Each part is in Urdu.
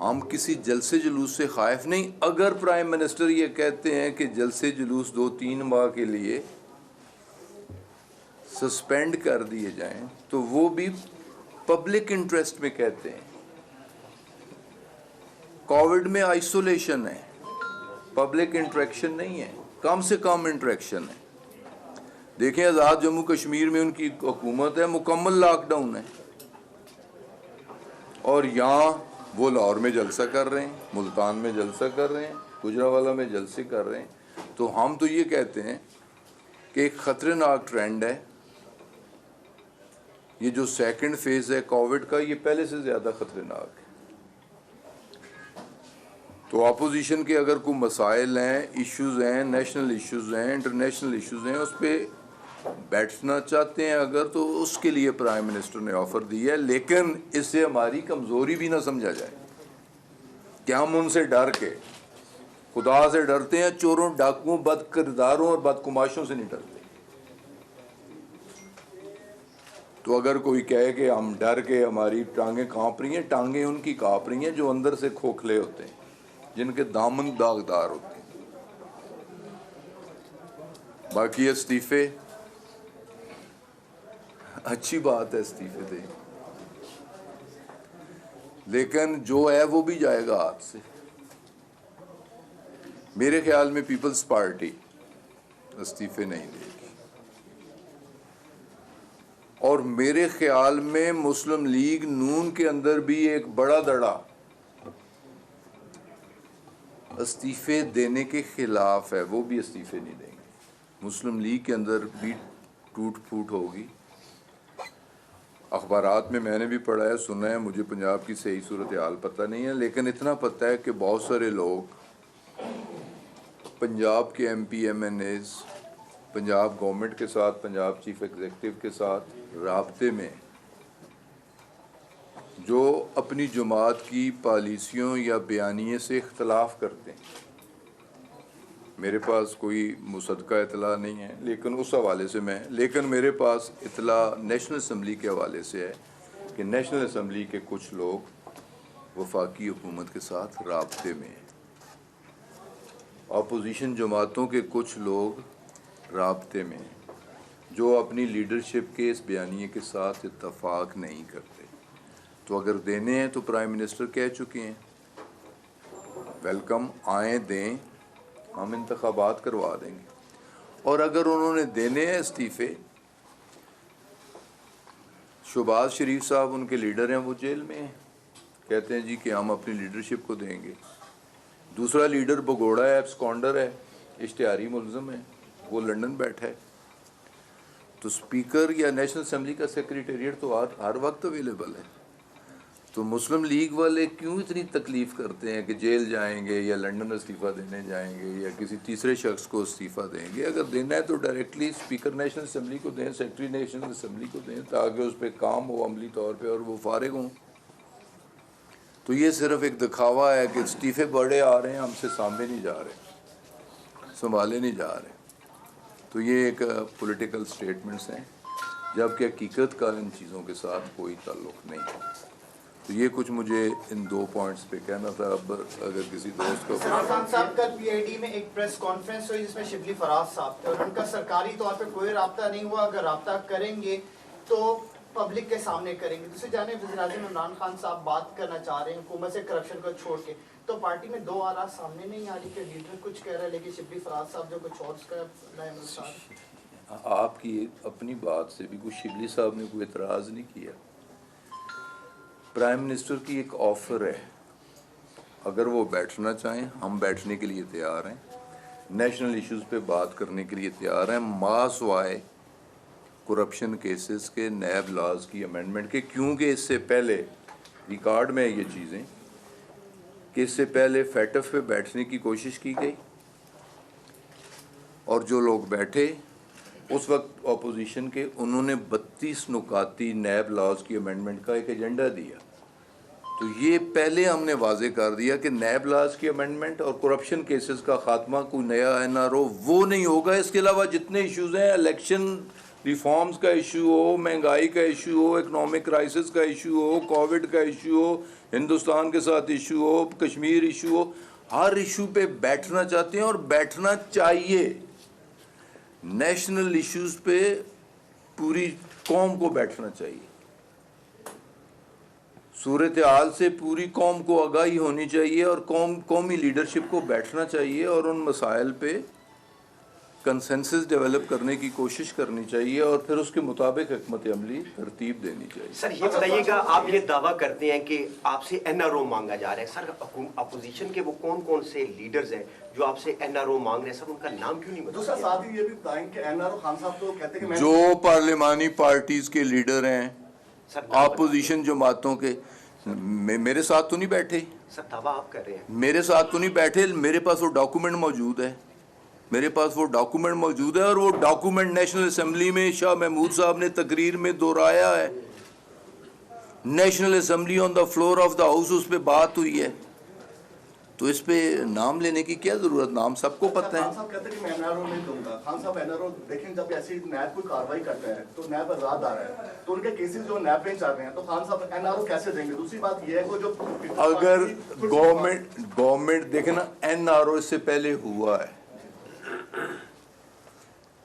ہم کسی جلسے جلوس سے خائف نہیں. اگر پرائم منسٹر یہ کہتے ہیں کہ جلسے جلوس 2-3 ماہ کے لیے سسپینڈ کر دیے جائیں تو وہ بھی پبلک انٹرسٹ میں کہتے ہیں. کووڈ میں آئسولیشن ہے, پبلک انٹریکشن نہیں ہے, کم سے کم انٹریکشن ہے. دیکھیں آزاد جموں کشمیر میں ان کی حکومت ہے, مکمل لاک ڈاؤن ہے, اور یہاں وہ لاہور میں جلسہ کر رہے ہیں, ملتان میں جلسہ کر رہے ہیں, گجرانوالہ میں جلسے کر رہے ہیں. تو ہم تو یہ کہتے ہیں کہ ایک خطرناک ٹرینڈ ہے. یہ جو سیکنڈ فیز ہے کووڈ کا, یہ پہلے سے زیادہ خطرناک ہے. تو اپوزیشن کے اگر کوئی مسائل ہیں, ایشوز ہیں, نیشنل ایشوز ہیں, انٹرنیشنل ایشوز ہیں, اس پہ بیٹھنا چاہتے ہیں اگر, تو اس کے لیے پرائم منسٹر نے آفر دی ہے. لیکن اس سے ہماری کمزوری بھی نہ سمجھا جائے کہ ہم ان سے ڈر کے, خدا سے ڈرتے ہیں, چوروں, ڈاکوؤں, بد کرداروں اور بدکماشوں سے نہیں ڈرتے. تو اگر کوئی کہے کہ ہم ڈر کے ہماری ٹانگیں کانپ رہی ہیں, ٹانگیں ان کی کانپ رہی ہیں جو اندر سے کھوکھلے ہوتے ہیں, جن کے دامن داغدار ہوتے ہیں. باقی استعفے, اچھی بات ہے استعفے دیں, لیکن جو ہے وہ بھی جائے گا ہاتھ سے. میرے خیال میں پیپلز پارٹی استعفے نہیں دے گی, اور میرے خیال میں مسلم لیگ نون کے اندر بھی ایک بڑا دڑا استعفے دینے کے خلاف ہے, وہ بھی استعفے نہیں دیں گے. مسلم لیگ کے اندر بھی ٹوٹ پھوٹ ہوگی. اخبارات میں نے بھی پڑھا ہے, سنا ہے, مجھے پنجاب کی صحیح صورتحال پتہ نہیں ہے, لیکن اتنا پتہ ہے کہ بہت سارے لوگ پنجاب کے M P M N as Punjab government کے ساتھ, پنجاب چیف ایگزیکٹو کے ساتھ رابطے میں, جو اپنی جماعت کی پالیسیوں یا بیانیے سے اختلاف کرتے ہیں. میرے پاس کوئی مصدقہ اطلاع نہیں ہے لیکن اس حوالے سے لیکن میرے پاس اطلاع نیشنل اسمبلی کے حوالے سے ہے کہ نیشنل اسمبلی کے کچھ لوگ وفاقی حکومت کے ساتھ رابطے میں ہیں, اپوزیشن جماعتوں کے کچھ لوگ رابطے میں ہیں جو اپنی لیڈرشپ کے اس بیانیے کے ساتھ اتفاق نہیں کرتے. تو اگر دینے ہیں تو پرائم منسٹر کہہ چکے ہیں, ویلکم, آئیں دیں, ہم انتخابات کروا دیں گے. اور اگر انہوں نے دینے ہیں استعفے, شہباز شریف صاحب ان کے لیڈر ہیں, وہ جیل میں ہیں, کہتے ہیں جی کہ ہم اپنی لیڈرشپ کو دیں گے. دوسرا لیڈر بگوڑا ہے, ایبسکونڈر ہے, اشتہاری ملزم ہے, وہ لندن بیٹھا ہے. تو اسپیکر یا نیشنل اسمبلی کا سیکریٹریٹ تو ہر وقت اویلیبل ہے. تو مسلم لیگ والے کیوں اتنی تکلیف کرتے ہیں کہ جیل جائیں گے یا لندن استعفیٰ دینے جائیں گے یا کسی تیسرے شخص کو استعفیٰ دیں گے؟ اگر دینا ہے تو ڈائریکٹلی اسپیکر نیشنل اسمبلی کو دیں, سیکرٹری نیشنل اسمبلی کو دیں, تاکہ اس پہ کام ہو عملی طور پہ اور وہ فارغ ہوں. تو یہ صرف ایک دکھاوا ہے کہ استعفے بڑے آ رہے ہیں, ہم سے سامنے نہیں جا رہے, سنبھالے نہیں جا رہے. تو یہ ایک پولیٹیکل سٹیٹمنٹس ہیں, جبکہ حقیقت کا ان چیزوں کے ساتھ کوئی تعلق نہیں ہے. تو یہ کچھ مجھے ان 2 پوائنٹس پہ کہنا تھا. اب اگر کسی دوست کو خان صاحب کل پی آئی ڈی میں ایک پریس کانفرنس ہوئی جس میں شبلی فراز صاحب تھے, اور ان کا سرکاری طور پہ کوئی رابطہ نہیں ہوا. اگر رابطہ کریں گے تو پبلک کے سامنے کریں گے. دوسری جانب وزیر اعظم عمران خان صاحب بات کرنا چاہ رہے ہیں حکومت سے کرپشن کو چھوڑ کے, تو پارٹی میں 2 آراء سامنے نہیں آ رہی کہ لیڈر کچھ کہہ رہا ہے لیکن شبلی فراز صاحب جو کچھ اور کہہ رہے ہیں. آپ کی اپنی بات سے بھی کوئی شبلی صاحب نے کوئی اعتراض نہیں کیا. پرائم منسٹر کی ایک آفر ہے, اگر وہ بیٹھنا چاہیں ہم بیٹھنے کے لیے تیار ہیں, نیشنل ایشوز پہ بات کرنے کے لیے تیار ہیں, ماس وائے کرپشن کیسز کے, نیب لاز کی امینڈمنٹ کے, کیونکہ اس سے پہلے ریکارڈ میں یہ چیزیں کہ اس سے پہلے فیٹف پہ بیٹھنے کی کوشش کی گئی, اور جو لوگ بیٹھے اس وقت اپوزیشن کے, انہوں نے 32 نکاتی نیب لاز کی امینڈمنٹ کا ایک ایجنڈا دیا. تو یہ پہلے ہم نے واضح کر دیا کہ نیب لاز کی امینڈمنٹ اور کرپشن کیسز کا خاتمہ, کوئی نیا این آر او وہ نہیں ہوگا. اس کے علاوہ جتنے ایشوز ہیں, الیکشن ریفارمز کا ایشو ہو, مہنگائی کا ایشو ہو, اکنامک کرائسس کا ایشو ہو, کووڈ کا ایشو ہو, ہندوستان کے ساتھ ایشو ہو، کشمیر ایشو ہو، ہر ایشو پہ بیٹھنا چاہتے ہیں اور بیٹھنا چاہیے. نیشنل ایشوز پہ پوری قوم کو بیٹھنا چاہیے. صورتحال سے پوری قوم کو آگاہی ہونی چاہیے اور قومی لیڈرشپ کو بیٹھنا چاہیے اور ان مسائل پہ کنسنسس ڈیولپ کرنے کی کوشش کرنی چاہیے اور پھر اس کے مطابق حکمت عملی ترتیب دینی چاہیے. سر یہ بتائیے گا، آپ یہ دعویٰ کرتے ہیں کہ آپ سے این آر او مانگا جا رہا ہے، سر اپوزیشن کے وہ کون کون سے لیڈرز ہیں جو آپ سے این آر او مانگ رہے ہیں، سر ان کا نام کیوں نہیں بتا؟ دوسرا ساتھ ہی یہ بھی بتائیں کہ این آر او خان صاحب تو کہتے ہیں کہ جو پارلیمانی پارٹیز کے لیڈر ہیں اپوزیشن جماعتوں کے، میرے ساتھ تو نہیں بیٹھے. سر دعویٰ آپ کر رہے ہیں. میرے ساتھ تو نہیں بیٹھے، میرے پاس وہ ڈاکومنٹ موجود ہے. میرے پاس وہ ڈاکومنٹ موجود ہے اور وہ ڈاکومنٹ نیشنل اسمبلی میں شاہ محمود صاحب نے تقریر میں دہرایا ہے. National Assembly on the floor of the house اس پہ بات ہوئی ہے. تو اس پہ نام لینے کی کیا ضرورت، نام سب کو پتہ ہے. خان صاحب کہتے ہیں کہ میں این آر او نہیں دوں گا. خان صاحب این آر او دیکھیں جب ایسی نیب کوئی کارروائی کرتا ہے تو نیب آزاد آ رہا ہے تو ان کے کیسز جو نیب میں چل رہے ہیں تو خان صاحب این آر او کیسے دیں گے؟ دوسری بات یہ ہے کہ جو اگر گورنمنٹ دیکھیں نا، این آر او اس سے پہلے ہوا ہے.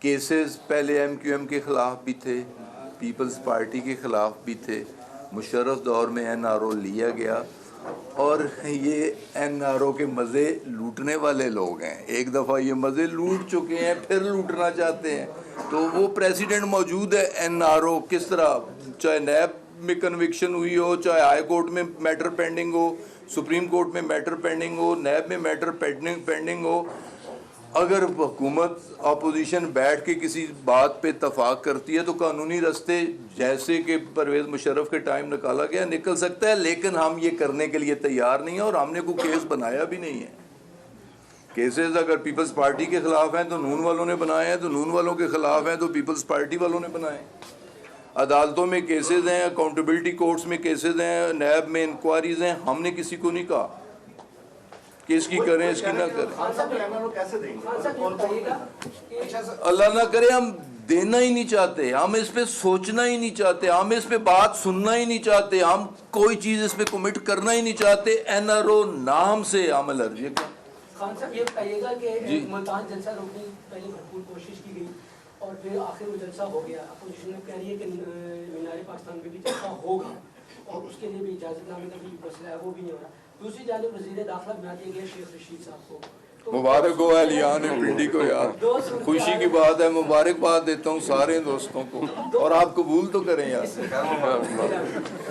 کیسز پہلے ایم کیو ایم کے خلاف بھی تھے، پیپلز پارٹی کے خلاف بھی تھے. مشرف دور میں این آر او لیا گیا اور یہ این آر او کے مزے لوٹنے والے لوگ ہیں. ایک دفعہ یہ مزے لوٹ چکے ہیں، پھر لوٹنا چاہتے ہیں. تو وہ پریزیڈنٹ موجود ہے. این آر او کس طرح، چاہے نیب میں کنوکشن ہوئی ہو، چاہے ہائی کورٹ میں میٹر پینڈنگ ہو، سپریم کورٹ میں میٹر پینڈنگ ہو، نیب میں میٹر پینڈنگ ہو، اگر حکومت اپوزیشن بیٹھ کے کسی بات پہ اتفاق کرتی ہے تو قانونی راستے جیسے کہ پرویز مشرف کے ٹائم نکالا گیا نکل سکتا ہے. لیکن ہم یہ کرنے کے لیے تیار نہیں ہیں اور ہم نے کوئی کیس بنایا بھی نہیں ہے. کیسز اگر پیپلز پارٹی کے خلاف ہیں تو نون والوں نے بنائے ہیں، تو نون والوں کے خلاف ہیں تو پیپلز پارٹی والوں نے بنائے. عدالتوں میں کیسز ہیں، اکاؤنٹیبلٹی کورٹس میں کیسز ہیں، نیب میں انکوائریز ہیں. ہم نے کسی کو نہیں کہا کہ اس کی کریں اس کی نہ کریں. خان صاحب این آر او کیسے دیں گے؟ اللہ نہ کرے ہم دینا ہی نہیں چاہتے، ہم اس پہ سوچنا ہی نہیں چاہتے، ہم اس پہ بات سننا ہی نہیں چاہتے، ہم کوئی چیز اس پہ کمٹ کرنا ہی نہیں چاہتے. این آر او نام سے ہم الرجک ہیں. خان صاحب یہ بتائیے گا کہ ملتان جلسہ روکنے کی پہلے بھرپور کوشش کی گئی اور پھر آخر میں جلسہ ہو گیا. اپوزیشن نے کہہ رہی ہے کہ مینار پاکستان میں بھی جلسہ ہوگا اور اس کے لیے بھی اجازت نامے کا بھی مسئلہ ہے، وہ بھی نہیں ہو رہا. دوسری جانب وزیر داخلہ بنا دیا گیا شیخ رشید صاحب کو. مبارک ہو اہلیان پنڈی کو یار، خوشی کی بات ہے. مبارکباد دیتا ہوں سارے دوستوں کو اور آپ قبول تو کریں یار.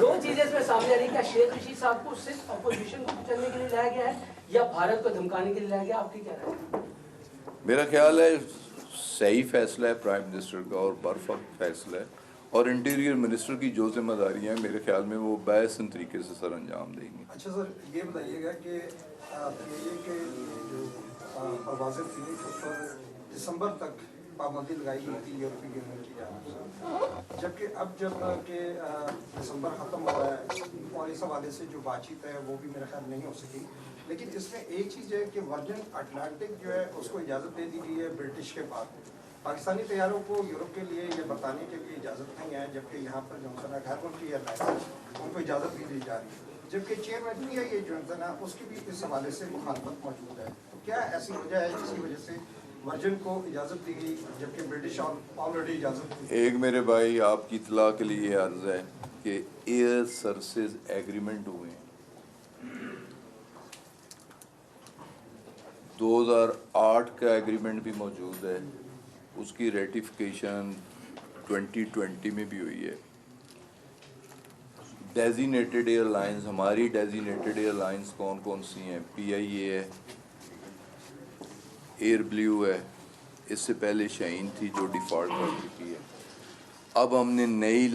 دو چیزیں اس میں سامنے آ رہی، کیا شیخ رشید صاحب کو صرف اپوزیشن کو چلنے کے لیے لایا گیا ہے یا بھارت کو دھمکانے کے لیے لایا گیا؟ آپ کی کیا رائے ہے؟ میرا خیال ہے صحیح فیصلہ ہے پرائم منسٹر کا اور پرفیکٹ فیصلہ ہے اور انٹیریئر منسٹر کی جو ذمہ داری ہیں میرے خیال میں وہ باحسن طریقے سے سر انجام دیں گے. اچھا سر یہ بتائیے گا کہ یہ کہ جو پروازیں تھیں اس پر دسمبر تک پابندی لگائی گئی تھی یورپی یونین کی جانب سے، جبکہ اب جب کہ دسمبر ختم ہوا ہے اور اس حوالے سے جو بات چیت ہے وہ بھی میرا خیال نہیں ہو سکی. لیکن اس میں ایک چیز ہے کہ ورجن اٹلانٹک جو ہے اس کو اجازت دے دی گئی ہے برٹش کے بعد. پاکستانی طیاروں کو یورپ کے لیے یا برطانیہ کے لیے اجازت نہیں ہے، جبکہ یہاں پر جو غیر ملکی ایئر لائنس ان کو اجازت بھی دی جا رہی ہے. جبکہ چیئرمین بھی ہے یہ جونسن ہے، اس کی بھی اس حوالے سے مخالفت موجود ہے. تو کیا ایسی وجہ ہے جس کی وجہ سے ورجن کو اجازت دی گئی جبکہ برٹش آلریڈی اجازت دی؟ ایک میرے بھائی آپ کی اطلاع کے لیے یہ عرض ہے کہ ایئر سروسز ایگریمنٹ ہوئے ہیں 2008 کا ایگریمنٹ بھی موجود ہے، اس کی ریٹیفیکیشن 2020 میں بھی ہوئی ہے. ڈیزینیٹڈ ایئر لائنز، ہماری ڈیزینیٹڈ ایئر لائنز کون کون سی ہیں؟ پی آئی اے ہے، ایئر بلیو ہے، اس سے پہلے شاہین تھی جو ڈیفالٹ کر چکی ہے. اب ہم نے نئی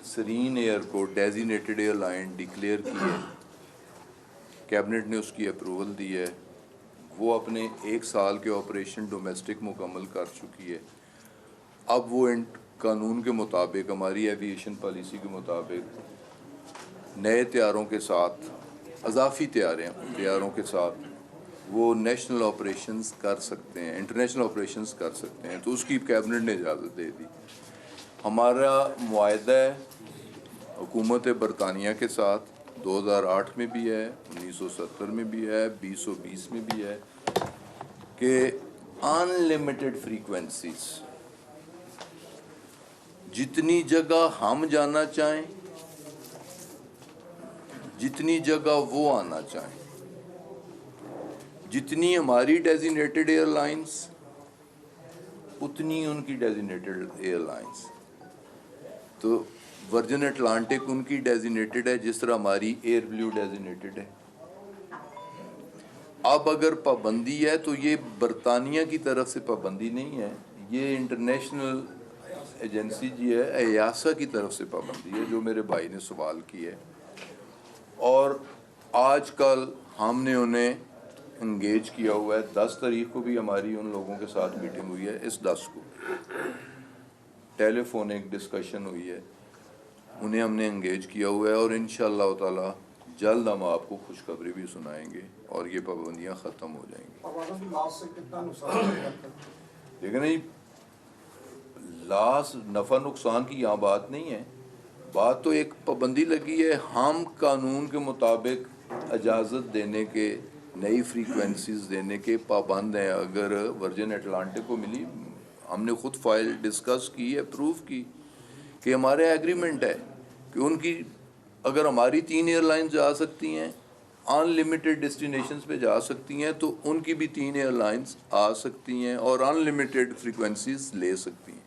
سرین ایئر کو ڈیزینیٹڈ ایئر لائن ڈکلیئر کی ہے، کیبنٹ نے اس کی اپروول دی ہے. وہ اپنے 1 سال کے آپریشن ڈومیسٹک مکمل کر چکی ہے. اب وہ قانون کے مطابق، ہماری ایویشن پالیسی کے مطابق نئے طیاروں کے ساتھ، اضافی طیاروں کے ساتھ وہ نیشنل آپریشنز کر سکتے ہیں، انٹرنیشنل آپریشنز کر سکتے ہیں. تو اس کی کیبنٹ نے اجازت دے دی. ہمارا معاہدہ ہے حکومت برطانیہ کے ساتھ 2008 میں بھی ہے, 1970 میں بھی ہے, 2020 میں بھی ہے کہ انلمیٹڈ فریکوینسیز, جتنی جگہ ہم جانا چاہیں, جتنی جگہ وہ آنا چاہیں, جتنی ہماری ڈیزینیٹڈ ایئر لائنس اتنی ان کی ڈیزینیٹڈ ایئر لائنس. تو ورجن اٹلانٹک ان کی ڈیزینیٹڈ ہے جس طرح ہماری ایئر بلیو ڈیزینیٹڈ ہے. اب اگر پابندی ہے تو یہ برطانیہ کی طرف سے پابندی نہیں ہے, یہ انٹرنیشنل ایجنسی جی ہے, ایاسا کی طرف سے پابندی ہے, جو میرے بھائی نے سوال کی ہے. اور آج کل ہم نے انہیں انگیج کیا ہوا ہے. 10 تاریخ کو بھی ہماری ان لوگوں کے ساتھ میٹنگ ہوئی ہے, اس 10 کو ٹیلی فونک ڈسکشن ہوئی ہے, انہیں ہم نے انگیج کیا ہوا ہے. اور انشاءاللہ تعالی جلد ہم آپ کو خوشخبری بھی سنائیں گے اور یہ پابندیاں ختم ہو جائیں گی. پروازوں کی لاس سے کتنا نقصان ہے؟ لیکن نہیں, لاس نفع نقصان کی یہاں بات نہیں ہے, بات تو ایک پابندی لگی ہے. ہم قانون کے مطابق اجازت دینے کے, نئی فریکوینسیز دینے کے پابند ہیں. اگر ورجن اٹلانٹک کو ملی, ہم نے خود فائل ڈسکس کی, اپروو کی کہ ہمارے ایگریمنٹ ہے کہ ان کی, اگر ہماری 3 ایئر لائنز جا سکتی ہیں, ان لمیٹڈ ڈیسٹینیشنز پہ جا سکتی ہیں, تو ان کی بھی 3 ایئر لائنز آ سکتی ہیں اور ان لمیٹڈ فریکوینسیز لے سکتی ہیں.